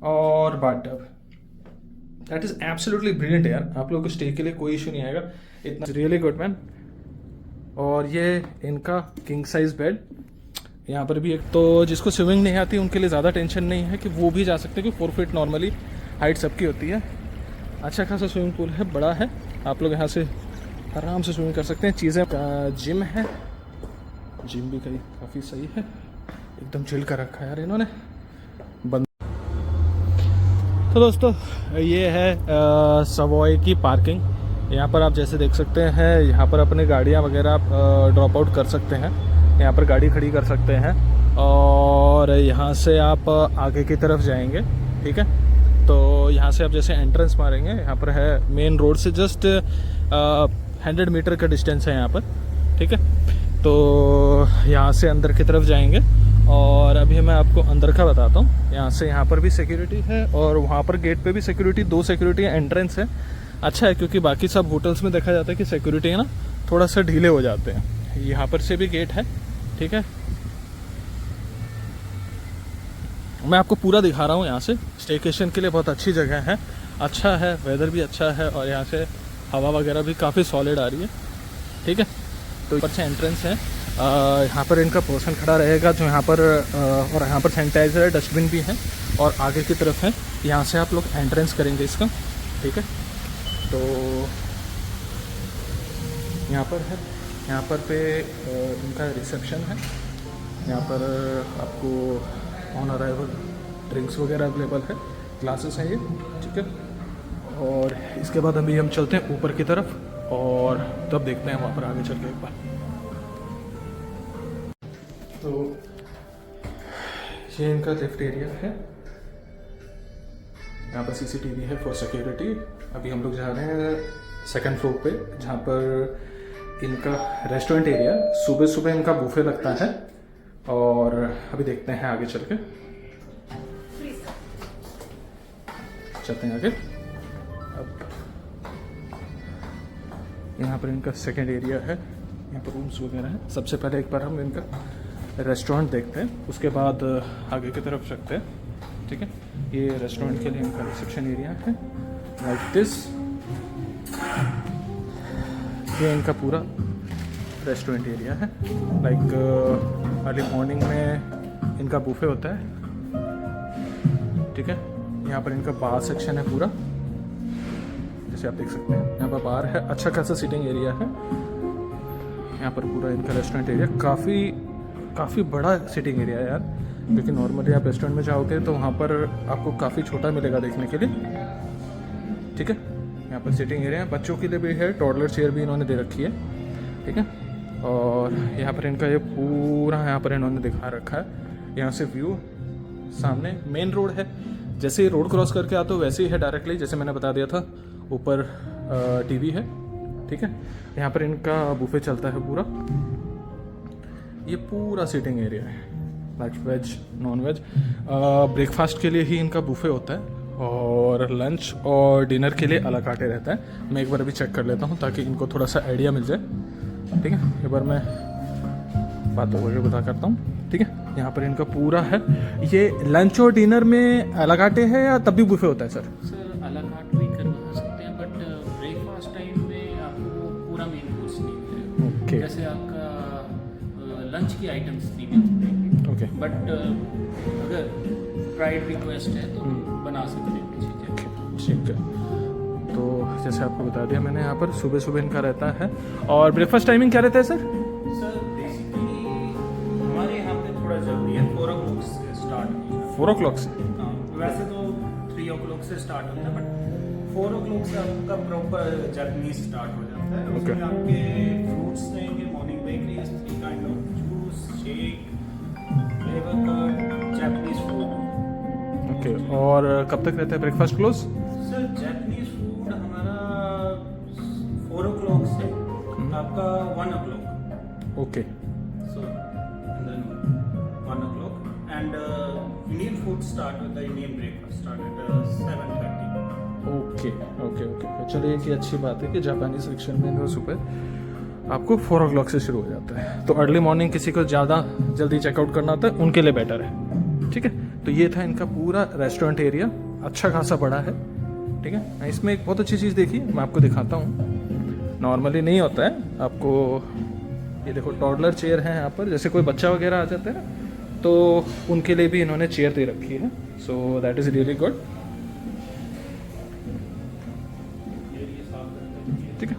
और bathtub. That is absolutely brilliant यार। आप लोगों को स्टे के लिए कोई इशू नहीं आएगा, इतना रियली गुड मैन। और ये इनका किंग साइज बेड यहाँ पर भी एक, तो जिसको स्विमिंग नहीं आती उनके लिए ज़्यादा टेंशन नहीं है कि वो भी जा सकते हैं, कि 4 फीट नॉर्मली हाइट सबकी होती है। अच्छा खासा स्विमिंग पूल है, बड़ा है, आप लोग यहाँ से आराम से स्विमिंग कर सकते हैं। चीज़ें जिम है, जिम भी काफ़ी सही है, एकदम चिल कर रखा है यार इन्होंने। बंद। तो दोस्तों ये है सवॉय की पार्किंग। यहाँ पर आप जैसे देख सकते हैं, यहाँ पर अपने गाड़ियाँ वगैरह आप ड्रॉप आउट कर सकते हैं, यहाँ पर गाड़ी खड़ी कर सकते हैं। और यहाँ से आप आगे की तरफ जाएंगे, ठीक है, तो यहाँ से आप जैसे एंट्रेंस मारेंगे, यहाँ पर है मेन रोड से जस्ट 100 मीटर का डिस्टेंस है यहाँ पर, ठीक है। तो यहाँ से अंदर की तरफ जाएंगे और अभी मैं आपको अंदर का बताता हूँ। यहाँ से यहाँ पर भी सिक्योरिटी है और वहाँ पर गेट पे भी सिक्योरिटी, 2 सिक्योरिटी एंट्रेंस है। अच्छा है, क्योंकि बाकी सब होटल्स में देखा जाता है कि सिक्योरिटी है ना थोड़ा सा ढीले हो जाते हैं। यहाँ पर से भी गेट है, ठीक है। मैं आपको पूरा दिखा रहा हूँ यहाँ से। स्टेकेशन के लिए बहुत अच्छी जगह है, अच्छा है, वेदर भी अच्छा है और यहाँ से हवा वगैरह भी काफ़ी सॉलिड आ रही है, ठीक है। तो ऊपर से एंट्रेंस है, यहाँ पर इनका पर्सन खड़ा रहेगा जो यहाँ पर और यहाँ पर सैनिटाइजर है, डस्टबिन भी है और आगे की तरफ है। यहाँ से आप लोग एंट्रेंस करेंगे इसका, ठीक है। तो यहाँ पर है, यहाँ पर पे इनका रिसेप्शन है। यहाँ पर आपको ऑन अराइवल ड्रिंक्स वगैरह अवेलेबल है, ग्लासेस हैं ये, ठीक है। और इसके बाद अभी हम चलते हैं ऊपर की तरफ और तब देखते हैं वहाँ पर आगे चल के एक बार। तो ये इनका लिफ्ट एरिया है, यहाँ पर सीसीटीवी है फॉर सिक्योरिटी। अभी हम लोग जा रहे हैं 2nd फ्लोर पे, जहाँ पर इनका रेस्टोरेंट एरिया। सुबह सुबह इनका बुफे लगता है और अभी देखते हैं आगे चल के, चलते हैं आगे। अब यहाँ पर इनका 2nd एरिया है, यहाँ पर रूम्स वगैरह हैं। सबसे पहले एक बार हम इनका रेस्टोरेंट देखते हैं, उसके बाद आगे की तरफ चलते हैं, ठीक है। ये रेस्टोरेंट के लिए इनका रिसेप्शन एरिया है, लाइक दिस। ये इनका पूरा रेस्टोरेंट एरिया है, लाइक अर्ली मॉर्निंग में इनका बुफे होता है, ठीक है। यहाँ पर इनका बार सेक्शन है पूरा, जैसे आप देख सकते हैं। यहाँ पर बार है, अच्छा खासा सीटिंग एरिया है। यहाँ पर पूरा इनका रेस्टोरेंट एरिया काफ़ी बड़ा सीटिंग एरिया है यार, क्योंकि नॉर्मली आप रेस्टोरेंट में जाओगे तो वहाँ पर आपको काफ़ी छोटा मिलेगा देखने के लिए, ठीक है। यहाँ पर सीटिंग एरिया है, बच्चों के लिए भी है, टॉडलर चेयर भी इन्होंने दे रखी है, ठीक है। और यहाँ पर इनका ये पूरा यहाँ पर इन्होंने दिखा रखा है। यहाँ से व्यू सामने मेन रोड है, जैसे ही रोड क्रॉस करके आते हो वैसे ही है डायरेक्टली, जैसे मैंने बता दिया था। ऊपर टीवी है, ठीक है। यहाँ पर इनका बुफे चलता है पूरा। ये पूरा सीटिंग एरिया है, like veg non veg. Breakfast के लिए ही इनका बुफे होता है और लंच और डिनर के लिए अलग काटे रहता है। मैं एक बार अभी चेक कर लेता हूँ ताकि इनको थोड़ा सा आइडिया मिल जाए, ठीक है। एक बार मैं बातों को बता करता हूँ, ठीक है। यहाँ पर इनका पूरा है। ये लंच और डिनर में अलग आटे है या तब भी बुफे होता है सर? सर अलग आट भी करवा सकते हैं, बट ब्रेकफास्ट टाइम में आपको पूरा मेन कोर्स नहीं मिलेगा। ओके, जैसे आपका लंच की आइटम्स नहीं मिलेंगे, ओके, बट अगर प्राइड रिक्वेस्ट है तो बना सकते हैं चीज़ें, ठीक है। तो जैसे आपको बता दिया मैंने, यहाँ पर सुबह सुबह इनका रहता है। और ब्रेकफास्ट टाइमिंग क्या रहता है सर? सर बेसिकली हमारे यहाँ पे थोड़ा जल्दी है, 4 o'clock से स्टार्ट होता है। 4 o'clock से? हाँ, वैसे तो 3 o'clock से स्टार्ट होता है, बट 4 o'clock से आपका प्रॉपर जापानीज स्टार्ट हो जाता है। Okay. उसमें आपके फ्रूट्स रहेंगे, morning bakery, 3 kind of juice, shake, flavour curd, Japanese food. Okay, और कब तक रहता है breakfast close? Sir Japanese food हमारा 4 o'clock से आपका 1 o'clock। Okay, So, and then 1 o'clock. And Indian food start with the Indian breakfast start at 7:30. Okay, okay, okay. चलिए कि अच्छी बात है कि जापानी सेक्शन में जो सुबह आपको 4 o'clock से शुरू हो जाता है। तो अर्ली मॉर्निंग किसी को ज़्यादा जल्दी चेकआउट करना होता है उनके लिए बेटर है, ठीक है। तो तो ये था इनका पूरा रेस्टोरेंट एरिया, अच्छा खासा बड़ा है, ठीक है। इसमें एक बहुत अच्छी चीज़ देखिए, मैं आपको दिखाता हूँ, नॉर्मली नहीं होता है आपको। ये देखो टॉडलर चेयर है यहाँ पर, जैसे कोई बच्चा वगैरह आ जाता है ना, तो उनके लिए भी इन्होंने चेयर दे रखी है, so that is really good, ठीक है।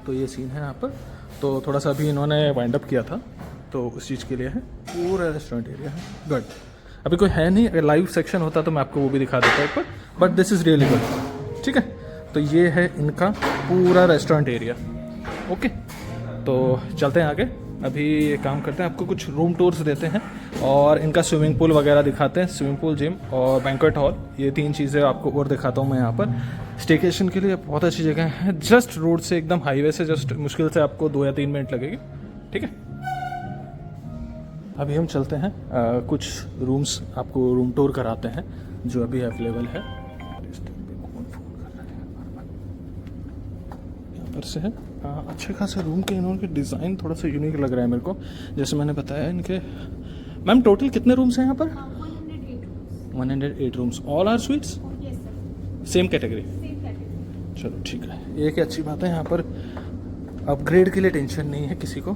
तो ये सीन है यहाँ पर। तो थोड़ा सा अभी इन्होंने वाइंड अप किया था, तो उस चीज़ के लिए है, पूरा रेस्टोरेंट एरिया है, गुड। अभी कोई है नहीं, अगर लाइव सेक्शन होता तो मैं आपको वो भी दिखा देता एक बार, but this is really good, ठीक है। तो ये है इनका पूरा रेस्टोरेंट एरिया, ओके। तो चलते हैं आगे, अभी एक काम करते हैं, आपको कुछ रूम टूर्स देते हैं और इनका स्विमिंग पूल वगैरह दिखाते हैं, स्विमिंग पूल, जिम और बैंक्वेट हॉल, ये 3 चीज़ें आपको और दिखाता हूँ मैं यहाँ पर। स्टेकेशन के लिए बहुत अच्छी जगह है, जस्ट रोड से एकदम हाईवे से जस्ट मुश्किल से आपको 2 या 3 मिनट लगेगी, ठीक है। अभी हम चलते हैं कुछ रूम्स आपको रूम टूर कराते हैं जो अभी अवेलेबल है। यहाँ पर से है अच्छे खासे रूम के, इन्होंने डिज़ाइन थोड़ा सा यूनिक लग रहा है मेरे को, जैसे मैंने बताया इनके। मैम टोटल कितने रूम्स हैं यहाँ पर? 108 rooms, all are suites, same category. चलो ठीक है, ये एक अच्छी बात है, यहाँ पर अपग्रेड के लिए टेंशन नहीं है किसी को,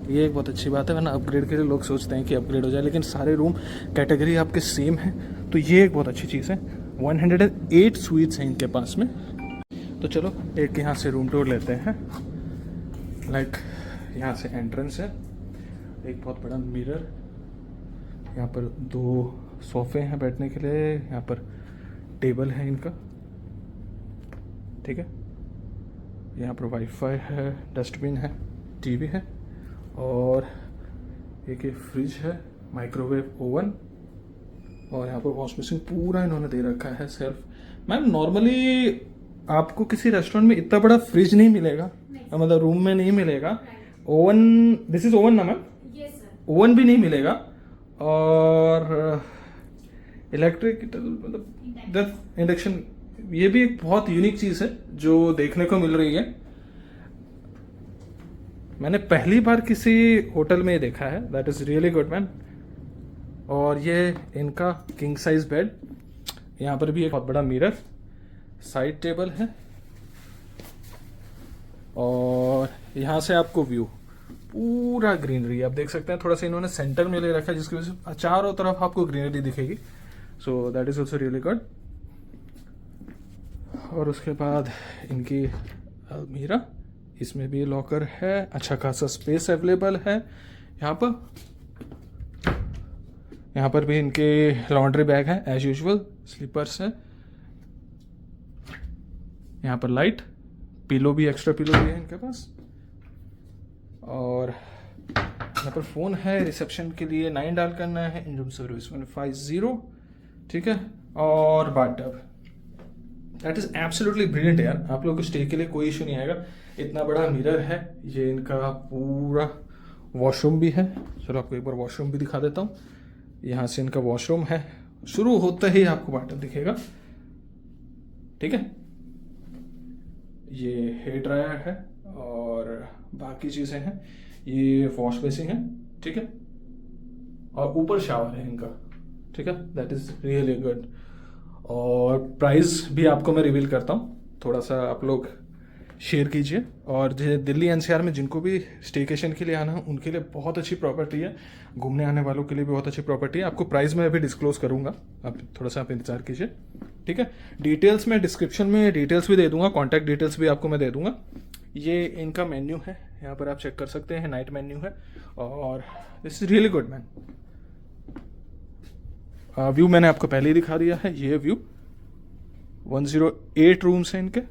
ये एक बहुत अच्छी बात है, वरना अपग्रेड के लिए लोग सोचते हैं कि अपग्रेड हो जाए, लेकिन सारे रूम कैटेगरी आपके सेम है, तो ये एक बहुत अच्छी चीज़ है। 108 स्वीट्स हैं इनके पास में। तो चलो एक यहाँ से रूम टूर लेते हैं। लाइक यहाँ से एंट्रेंस है, एक बहुत बड़ा मिरर, यहाँ पर 2 सोफे हैं बैठने के लिए, यहाँ पर टेबल है इनका, ठीक है। यहाँ पर वाईफाई है, डस्टबिन है, टीवी है और एक फ्रिज है, माइक्रोवेव ओवन, और यहाँ पर वॉश बेसिन पूरा इन्होंने दे रखा है सेल्फ। मैम नॉर्मली आपको किसी रेस्टोरेंट में इतना बड़ा फ्रिज नहीं मिलेगा, मतलब रूम में नहीं मिलेगा। ओवन, दिस इज ओवन ना मैम? ओवन भी नहीं मिलेगा, और इलेक्ट्रिक मतलब इंडक्शन, ये भी एक बहुत यूनिक चीज़ है जो देखने को मिल रही है। मैंने पहली बार किसी होटल में देखा है, that is really good man. और ये इनका किंग साइज बेड, यहाँ पर भी एक बहुत बड़ा मिरर, साइड टेबल है, और यहाँ से आपको व्यू पूरा ग्रीनरी आप देख सकते हैं। थोड़ा सा इन्होंने सेंटर में ले रखा है जिसकी वजह से चारों तरफ आपको ग्रीनरी दिखेगी, so that is also really good. और उसके बाद इनकी अलमीरा, इसमें भी लॉकर है, अच्छा खासा स्पेस अवेलेबल है यहाँ पर। यहाँ पर भी इनके लॉन्ड्री बैग है एज यूजुअल, स्लीपर्स है, यहाँ पर लाइट, पिलो भी, एक्स्ट्रा पिलो भी है इनके पास, और यहाँ पर फ़ोन है, रिसेप्शन के लिए 9 डायल करना है, इन रूम सर्विस 150, ठीक है। और bathtub, that is absolutely brilliant यार, आप लोगों को स्टे के लिए कोई इशू नहीं आएगा। इतना बड़ा मिरर है, ये इनका पूरा वॉशरूम भी है, चलो आपको एक बार वॉशरूम भी दिखा देता हूँ। यहाँ से इनका वॉशरूम है, शुरू होते ही आपको बाथटब दिखेगा, ठीक है। ये हेयर ड्रायर है और बाकी चीज़ें हैं, ये वॉश बेसिन है, ठीक है, और ऊपर शावर है इनका, ठीक है, दैट इज़ रियली गुड। और प्राइस भी आपको मैं रिवील करता हूँ, थोड़ा सा आप लोग शेयर कीजिए। और जो दिल्ली एनसीआर में जिनको भी स्टेकेशन के लिए आना है उनके लिए बहुत अच्छी प्रॉपर्टी है, घूमने आने वालों के लिए भी बहुत अच्छी प्रॉपर्टी है। आपको प्राइस मैं अभी डिस्क्लोज करूँगा, आप थोड़ा सा आप इंतजार कीजिए, ठीक है। डिटेल्स में डिस्क्रिप्शन में डिटेल्स भी दे दूंगा, कॉन्टैक्ट डिटेल्स भी आपको मैं दे दूंगा। ये इनका मेन्यू है, यहाँ पर आप चेक कर सकते हैं, नाइट मेन्यू है, और this is really good man. View मैंने आपको पहले ही दिखा दिया है, ये व्यू 108 रूम्स हैं इनके,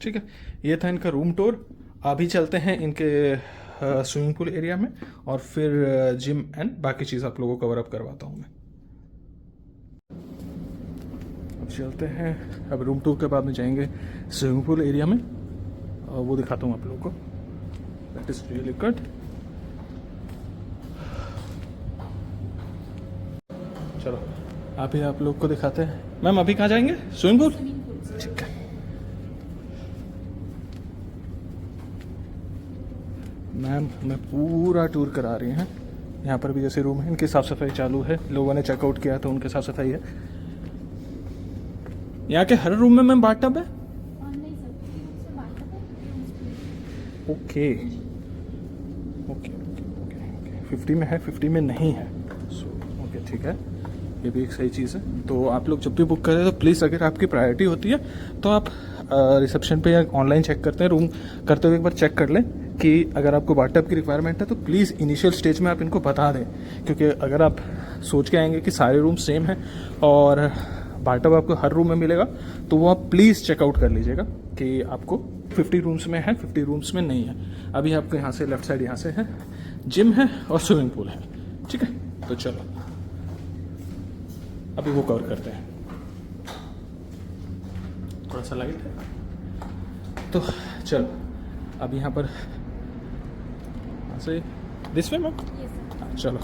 ठीक है। ये था इनका रूम टूर। अभी चलते हैं इनके स्विमिंग पूल एरिया में, और फिर जिम एंड बाकी चीज़ आप लोगों को कवर अप करवाता हूँ मैं। अब चलते हैं, अब रूम टूर के बाद में जाएंगे स्विमिंग पूल एरिया में, और वो दिखाता हूँ आप लोगों को, दैट इज रियली गुड। चलो अभी आप लोग को दिखाते हैं। मैम अभी कहाँ जाएंगे? स्विमिंग पूल, ठीक है। मैम मैं पूरा टूर करा रही हैं। यहाँ पर भी जैसे रूम है, इनकी साफ़ सफाई चालू है, लोगों ने चेकआउट किया तो उनकी साफ़ सफाई है। यहाँ के हर रूम में मैम बाथटब है। ओके ओके ओके ओके 50 में है, 50 में नहीं है। सो ओके ठीक है, ये भी एक सही चीज़ है। तो आप लोग जब भी बुक करें तो प्लीज़, अगर आपकी प्रायोरिटी होती है तो आप रिसेप्शन पे या ऑनलाइन चेक करते हैं, रूम करते हुए एक बार चेक कर लें कि अगर आपको बाथटब की रिक्वायरमेंट है तो प्लीज़ इनिशियल स्टेज में आप इनको बता दें, क्योंकि अगर आप सोच के आएंगे कि सारे रूम सेम हैं और बाथटब आपको हर रूम में मिलेगा, तो वो आप प्लीज़ चेकआउट कर लीजिएगा कि आपको 50 रूम्स में है, 50 रूम्स में नहीं है। अभी आपको यहाँ से लेफ्ट साइड यहाँ से है, जिम है और स्विमिंग पूल है। ठीक है, तो चलो अभी वो कवर करते हैं। थोड़ा सा लाइट है तो चलो अब यहाँ पर यहाँ से दिस वे मैम, चलो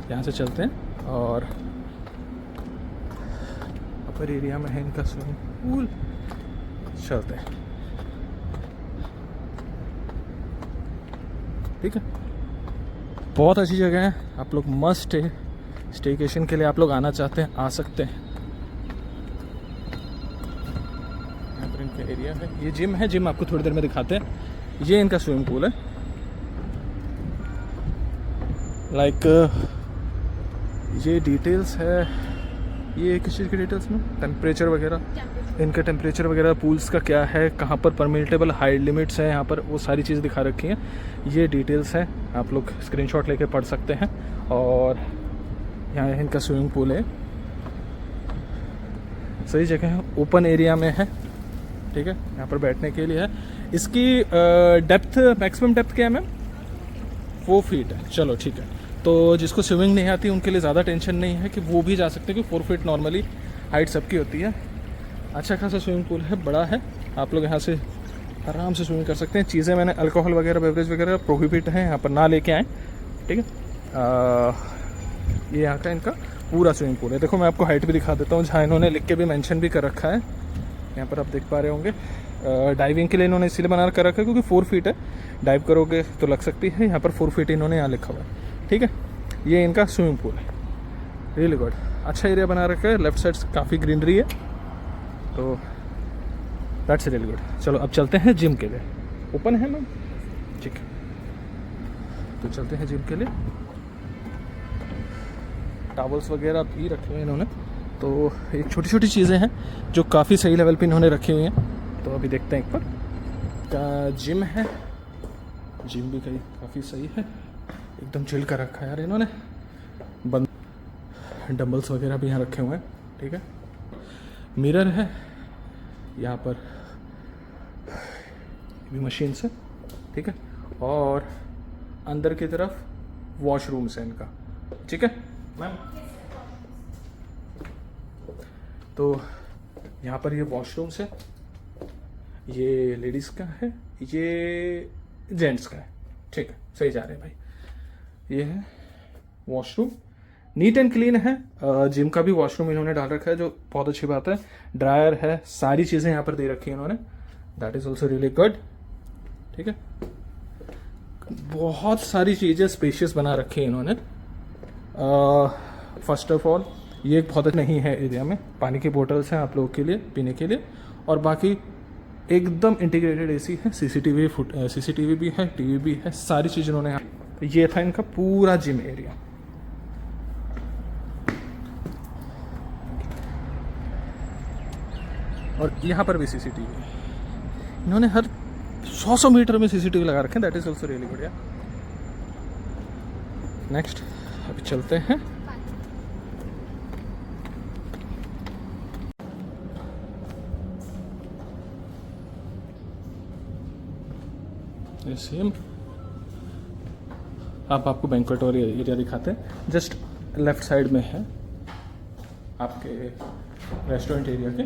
यहाँ से चलते हैं और अपर एरिया में है इनका स्विमिंग पूल। चलते हैं, ठीक है। बहुत अच्छी जगह है, आप लोग मस्ट है, स्टेकेशन के लिए आप लोग आना चाहते हैं आ सकते हैं। यहाँ पर इनका एरिया है, ये जिम है, जिम आपको थोड़ी देर में दिखाते हैं। ये इनका स्विमिंग पूल है। लाइक ये डिटेल्स है, ये किस चीज़ की डिटेल्स में, टेम्परेचर वगैरह, इनका टेम्परेचर वगैरह, पूल्स का क्या है, कहाँ पर परमिटेबल हाइट लिमिट्स हैं, यहाँ पर वो सारी चीज़ दिखा रखी हैं। ये डिटेल्स हैं, आप लोग स्क्रीनशॉट लेके पढ़ सकते हैं। और यहाँ इनका स्विमिंग पूल है, सही जगह है, ओपन एरिया में है। ठीक है, यहाँ पर बैठने के लिए है। इसकी डेप्थ, मैक्सिमम डेप्थ क्या है मैम? 4 फीट है। चलो ठीक है, तो जिसको स्विमिंग नहीं आती उनके लिए ज़्यादा टेंशन नहीं है कि वो भी जा सकते हैं, कि 4 फीट नॉर्मली हाइट सबकी होती है। अच्छा खासा स्विमिंग पूल है, बड़ा है, आप लोग यहाँ से आराम से स्विमिंग कर सकते हैं। चीज़ें मैंने अल्कोहल वगैरह, बेवरेज वगैरह प्रोहिबिट हैं, यहाँ पर ना लेके आएँ। ठीक है, ये यहाँ का इनका पूरा स्विमिंग पूल है। देखो मैं आपको हाइट भी दिखा देता हूँ, जहाँ इन्होंने लिख के भी मेंशन भी कर रखा है। यहाँ पर आप देख पा रहे होंगे, डाइविंग के लिए इन्होंने इसीलिए बना कर रखा है क्योंकि 4 फीट है, डाइव करोगे तो लग सकती है। यहाँ पर 4 फीट इन्होंने यहाँ लिखा हुआ है। ठीक है, ये इनका स्विमिंग पूल है, रियली गुड, अच्छा एरिया बना रखा है। लेफ्ट साइड काफ़ी ग्रीनरी है, तो दैट्स रियली गुड। चलो अब चलते हैं जिम के लिए। ओपन है मैम? ठीक है, तो चलते हैं जिम के लिए। टॉवल्स वगैरह भी रखे हुए हैं इन्होंने, तो एक छोटी छोटी चीज़ें हैं जो काफ़ी सही लेवल पे इन्होंने रखी हुई हैं। तो अभी देखते हैं एक बार का जिम है, जिम भी काफ़ी सही है, एकदम चिल कर रखा है यार इन्होंने। बंद डंबल्स वगैरह भी यहाँ रखे हुए हैं। ठीक है, मिरर है यहाँ पर, भी मशीन्स है। ठीक है, और अंदर की तरफ वॉशरूम्स है इनका। ठीक है मैम, तो यहाँ पर ये वॉशरूम्स है, ये लेडीज़ का है, ये जेंट्स का है। ठीक है, सही जा रहे हैं भाई। ये है वॉशरूम, नीट एंड क्लीन है। जिम का भी वॉशरूम इन्होंने डाल रखा है, जो बहुत अच्छी बात है। ड्रायर है, सारी चीज़ें यहाँ पर दे रखी है इन्होंने, that is also really good. ठीक है, बहुत सारी चीज़ें स्पेशियस बना रखी है इन्होंने। फर्स्ट ऑफ ऑल ये बहुत नहीं है एरिया में, पानी की बोतल्स हैं आप लोगों के लिए पीने के लिए, और बाकी एकदम इंटीग्रेटेड एसी है, सीसीटीवी भी है, टीवी भी है, सारी चीज़ इन्होंने। तो ये था इनका पूरा जिम एरिया। और यहाँ पर भी सीसीटीवी है, इन्होंने हर 100 मीटर में सीसीटीवी लगा रखे हैं, दैट इज ऑल्सो रियली बढ़िया। नेक्स्ट अभी चलते हैं। सेम आपको बैंक्वेट और एरिया दिखाते हैं, जस्ट लेफ्ट साइड में है आपके रेस्टोरेंट एरिया के।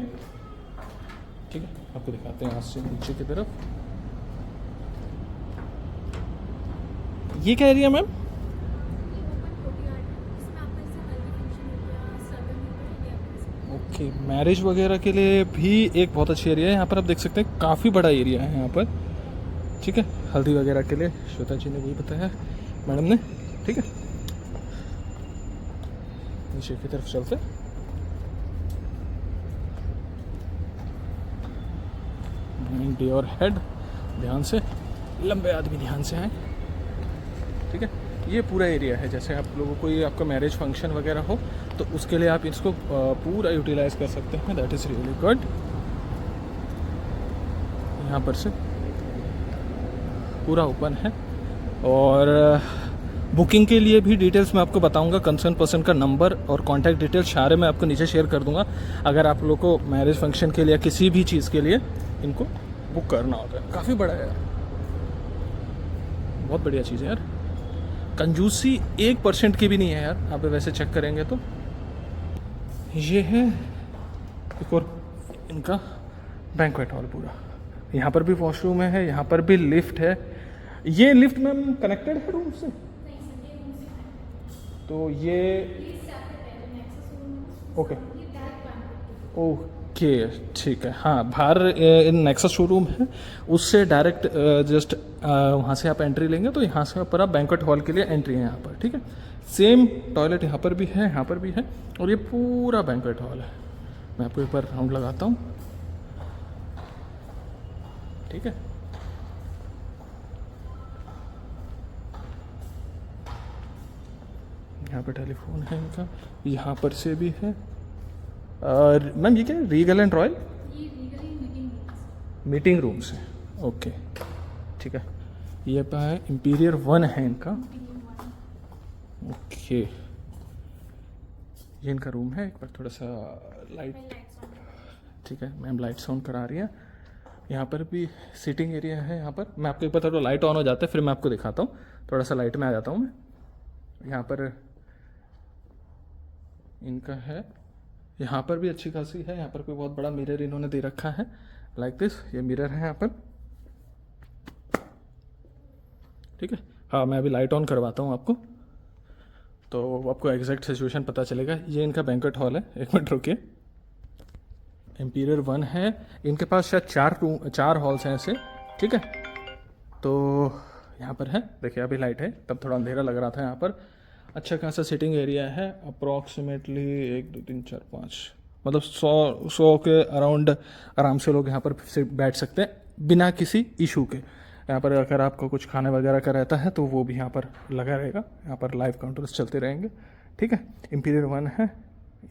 ठीक है, आपको दिखाते हैं यहाँ से नीचे की तरफ। ये क्या एरिया मैम? ओके, मैरिज वगैरह के लिए भी एक बहुत अच्छी एरिया है। यहाँ पर आप देख सकते हैं काफ़ी बड़ा एरिया है यहाँ पर। ठीक है, हल्दी वगैरह के लिए श्वेता जी ने वही बताया मैडम ने, ठीक है। नीचे की तरफ चलते, माइंड योर हेड, ध्यान से, लंबे आदमी ध्यान से आए, ठीक है। ये पूरा एरिया है, जैसे आप लोगों को ये आपका मैरिज फंक्शन वगैरह हो तो उसके लिए आप इसको पूरा यूटिलाइज कर सकते हैं। That is really good. यहाँ पर से पूरा ओपन है, और बुकिंग के लिए भी डिटेल्स मैं आपको बताऊंगा। कंसर्न पर्सन का नंबर और कॉन्टैक्ट डिटेल्स सारे मैं आपको नीचे शेयर कर दूंगा, अगर आप लोगों को मैरिज फंक्शन के लिए किसी भी चीज़ के लिए इनको बुक करना होता है। काफ़ी बड़ा है यार, बहुत बढ़िया चीज़ है यार। कंजूसी 1% की भी नहीं है यार, आप वैसे चेक करेंगे तो। ये है एक और इनका बैंक्वेट हॉल पूरा। यहाँ पर भी वॉशरूम है, यहाँ पर भी लिफ्ट है। ये लिफ्ट मैम कनेक्टेड है रूम से? तो ये ओके ओके ठीक है। हाँ, बाहर नेक्सस शोरूम है, उससे डायरेक्ट जस्ट वहाँ से आप एंट्री लेंगे तो यहाँ से ऊपर आप बैंक्वेट हॉल के लिए एंट्री है यहाँ पर, ठीक है। सेम टॉयलेट यहाँ पर भी है, यहाँ पर भी है, और ये पूरा बैंक्वेट हॉल है। मैं आपको एक बार राउंड लगाता हूँ, ठीक है। यहाँ पे टेलीफोन है इनका, यहाँ पर से भी है। और मैम ये क्या है, Regal and royal? Meeting rooms है, ओके ठीक है। ये है इंपीरियर 1 है इनका, ओके। ये इनका रूम है। एक बार थोड़ा सा लाइट, ठीक है मैम, लाइट्स ऑन करा रही है। यहाँ पर भी सीटिंग एरिया है। यहाँ पर मैं आपको एक बार थोड़ा लाइट ऑन हो जाता है फिर मैं आपको दिखाता हूँ, थोड़ा सा लाइट में आ जाता हूँ मैं। यहाँ पर इनका है, यहाँ पर भी अच्छी खासी है। यहाँ पर कोई बहुत बड़ा मिरर इन्होंने दे रखा है, लाइक दिस। ये मिरर है यहाँ पर, ठीक है। हाँ, मैं अभी लाइट ऑन करवाता हूँ आपको, तो आपको एग्जैक्ट सिचुएशन पता चलेगा। ये इनका बैंक्वेट हॉल है, एक मिनट रुकिए। इंपीरियर 1 है, इनके पास शायद 4 हॉल्स हैं ऐसे, ठीक है। तो यहाँ पर है, देखिए अभी लाइट है, तब थोड़ा अंधेरा लग रहा था। यहाँ पर अच्छा खासा सिटिंग एरिया है, अप्रॉक्सीमेटली 1 2 3 4 5, मतलब 100 के अराउंड आराम से लोग यहाँ पर से बैठ सकते हैं बिना किसी इशू के। यहाँ पर अगर आपको कुछ खाने वगैरह का रहता है तो वो भी यहाँ पर लगा रहेगा, यहाँ पर लाइव काउंटर्स चलते रहेंगे, ठीक है। इंपीरियर 1 है,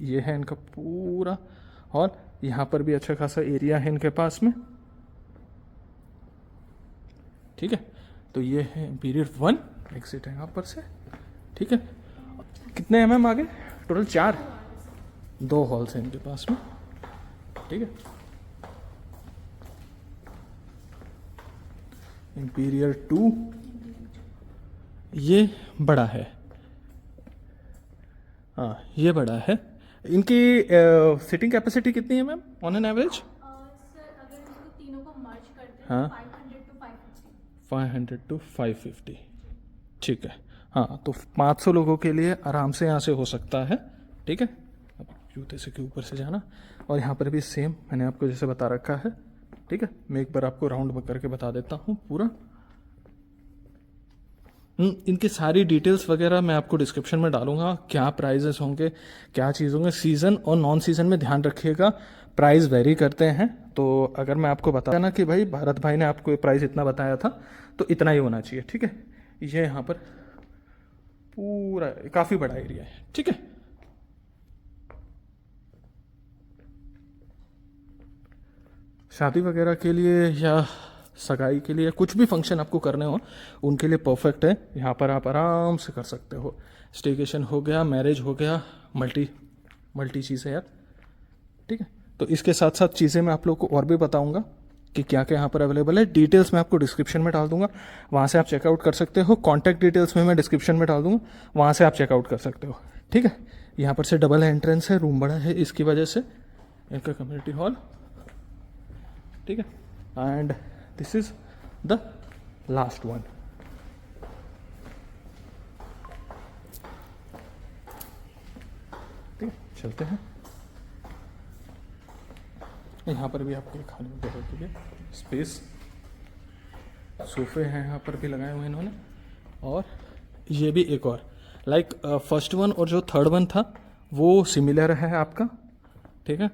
ये है इनका पूरा हॉल। यहाँ पर भी अच्छा खासा एरिया है इनके पास में, ठीक है। तो ये है इंपीरियर 1, एग्जिट है यहाँ पर से, ठीक है। कितने MM आगे? टोटल 4, 2 हॉल्स हैं इनके पास में, ठीक है। इंपीरियर 2 ये बड़ा है, हाँ ये बड़ा है। इनकी सिटिंग कैपेसिटी कितनी है ma'am on an average? Sir अगर इसको तीनों को मर्ज करते हैं, हाँ, 500 to 550। 500 to 550, ठीक है। हाँ, तो 500 लोगों के लिए आराम से यहाँ से हो सकता है, ठीक है। अब जूते से के ऊपर से जाना, और यहाँ पर भी सेम मैंने आपको जैसे बता रखा है, ठीक है। मैं एक बार आपको राउंड करके बता देता हूँ पूरा। इनकी सारी डिटेल्स वगैरह मैं आपको डिस्क्रिप्शन में डालूंगा, क्या प्राइजेस होंगे, क्या चीज़ होंगे। सीज़न और नॉन सीज़न में ध्यान रखिएगा, प्राइस वेरी करते हैं। तो अगर मैं आपको बताया ना कि भाई भारत भाई ने आपको प्राइस इतना बताया था तो इतना ही होना चाहिए, ठीक है। ये यहाँ पर पूरा काफ़ी बड़ा एरिया है, ठीक है। शादी वगैरह के लिए या सगाई के लिए, कुछ भी फंक्शन आपको करने हो उनके लिए परफेक्ट है। यहाँ पर आप आराम से कर सकते हो। स्टेकेशन हो गया, मैरिज हो गया, मल्टी चीज़ें यार, ठीक है। तो इसके साथ साथ चीज़ें मैं आप लोगों को और भी बताऊंगा कि क्या क्या यहाँ पर अवेलेबल है। डिटेल्स मैं आपको डिस्क्रिप्शन में डाल दूंगा, वहाँ से आप चेकआउट कर सकते हो। कॉन्टैक्ट डिटेल्स में मैं डिस्क्रिप्शन में डाल दूंगा, वहाँ से आप चेकआउट कर सकते हो, ठीक है। यहाँ पर से डबल एंट्रेंस है, रूम बड़ा है इसकी वजह से, इनका कम्युनिटी हॉल, ठीक है। And this is the last one, ठीक है। चलते हैं, यहाँ पर भी आपको खाने वगैरह के लिए स्पेस, सोफे हैं यहाँ पर भी लगाए हुए इन्होंने। और ये भी एक और लाइक फर्स्ट वन और जो थर्ड वन था वो सिमिलर है आपका, ठीक है।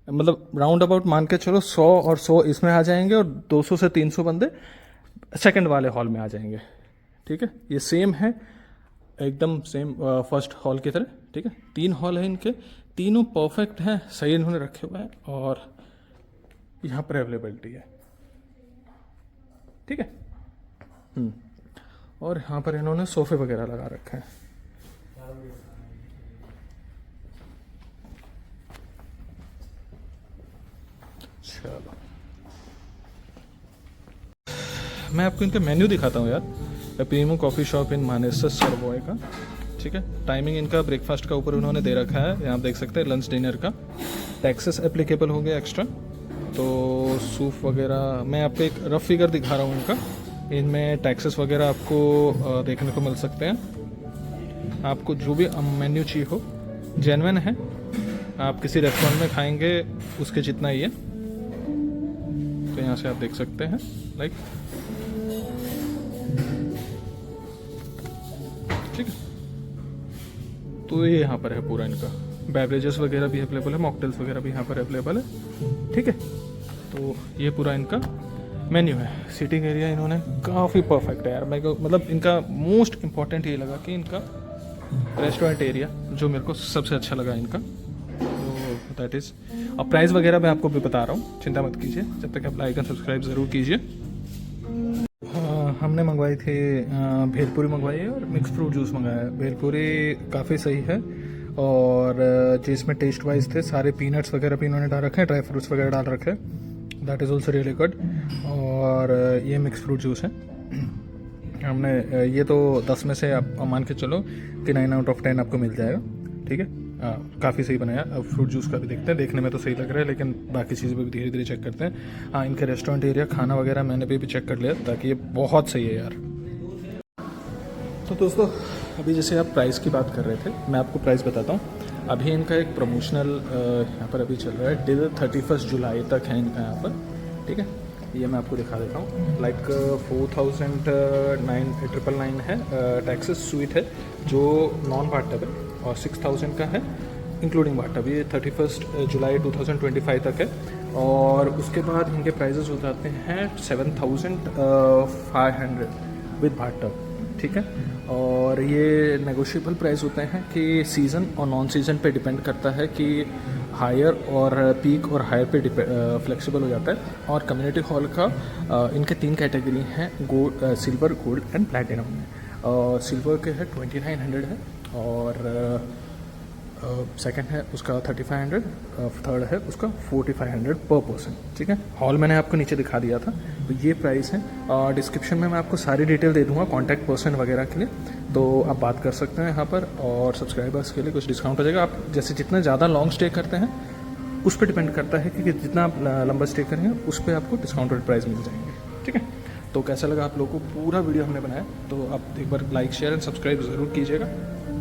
मतलब राउंड अबाउट मान के चलो 100 और 100 इसमें आ जाएंगे और 200 से 300 बंदे सेकंड वाले हॉल में आ जाएंगे, ठीक है। ये सेम है एकदम सेम फर्स्ट हॉल की तरह, ठीक है। 3 हॉल है इनके, तीनों परफेक्ट हैं, सही इन्होंने रखे हुए हैं और यहाँ पर अवेलेबिलिटी है, ठीक है। और यहाँ पर इन्होंने सोफे वगैरह लगा रखे हैं। चलो मैं आपको इनका मेन्यू दिखाता हूँ यार। Primo coffee shop in Manesar सरवॉय का, ठीक है। टाइमिंग इनका ब्रेकफास्ट का ऊपर उन्होंने दे रखा है, यहाँ आप देख सकते हैं। लंच डिनर का टैक्सेस एप्लीकेबल हो गया एक्स्ट्रा। तो सूफ वगैरह मैं आपको एक रफ फिगर दिखा रहा हूँ इनका। इनमें टैक्सेस वगैरह आपको देखने को मिल सकते हैं। आपको जो भी मेन्यू चाहिए हो जेन्युइन है, आप किसी रेस्टोरेंट में खाएंगे उसके जितना ही है। तो यहाँ से आप देख सकते हैं लाइक, ठीक है। तो ये यहाँ पर है पूरा इनका। बेवरेजेस वगैरह भी अवेलेबल है, मॉकटेल्स वगैरह भी यहाँ पर अवेलेबल है, ठीक है। तो ये पूरा इनका मेन्यू है। सीटिंग एरिया इन्होंने काफ़ी परफेक्ट है यार। मेरे को मतलब इनका मोस्ट इम्पॉर्टेंट ये लगा कि इनका रेस्टोरेंट एरिया जो मेरे को सबसे अच्छा लगा इनका, तो दैट इज़। अब प्राइस वगैरह मैं आपको भी बता रहा हूँ, चिंता मत कीजिए। जब तक आप लाइक एंड सब्सक्राइब ज़रूर कीजिए। हमने मंगवाई थी भेलपुरी मंगवाई है और मिक्स फ्रूट जूस मंगाया है। भेलपुरी काफ़ी सही है और जिसमें टेस्ट वाइज थे सारे पीनट्स वगैरह भी इन्होंने डाल रखे हैं, ड्राई फ्रूट्स वगैरह डाल रखे हैं, that is also really good. और ये मिक्स फ्रूट जूस है। हमने ये तो 10 में से आप मान के चलो कि 9 आउट ऑफ 10 आपको मिल जाएगा, ठीक है। काफ़ी सही बनाया। अब फ्रूट जूस का भी देखते हैं, देखने में तो सही लग रहा है लेकिन बाकी चीज़ें भी धीरे धीरे चेक करते हैं। हाँ, इनका रेस्टोरेंट एरिया खाना वगैरह मैंने भी चेक कर लिया, ताकि ये बहुत सही है यार। तो दोस्तों अभी जैसे आप प्राइस की बात कर रहे थे, मैं आपको प्राइस बताता हूँ। अभी इनका एक प्रमोशनल यहाँ पर अभी चल रहा है, टिल 31 जुलाई तक है इनका यहाँ पर, ठीक है। ये मैं आपको दिखा देता हूँ। लाइक 4,999 है टैक्सेस स्वीट है जो नॉन बाटब है, और 6,000 का है इंक्लूडिंग बाटब। ये 31 जुलाई 2025 तक है। और उसके बाद इनके प्राइजेस हो जाते हैं 7,500 विद बाटब, ठीक है। और ये नेगोशिएबल प्राइस होते हैं कि सीज़न और नॉन सीज़न पे डिपेंड करता है कि हायर और पीक और हायर पे फ्लेक्सिबल हो जाता है। और कम्युनिटी हॉल का इनके 3 कैटेगरी हैं, gold, silver, gold and platinum में। सिल्वर के है 2900 है, और सेकंड है उसका 3500, थर्ड है उसका 4500 पर पर्सन, ठीक है। हॉल मैंने आपको नीचे दिखा दिया था, तो ये प्राइस है। डिस्क्रिप्शन में मैं आपको सारी डिटेल दे दूंगा कॉन्टैक्ट पर्सन वगैरह के लिए, तो आप बात कर सकते हैं यहाँ पर। और सब्सक्राइबर्स के लिए कुछ डिस्काउंट हो जाएगा। आप जैसे जितना ज़्यादा लॉन्ग स्टे करते हैं उस पर डिपेंड करता है कि जितना आप लंबा स्टे करेंगे उस पर आपको डिस्काउंटेड प्राइस मिल जाएंगे, ठीक है। तो कैसा लगा आप लोगों को पूरा वीडियो हमने बनाया, तो आप एक बार लाइक शेयर एंड सब्सक्राइब ज़रूर कीजिएगा।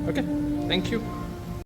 Okay, thank you.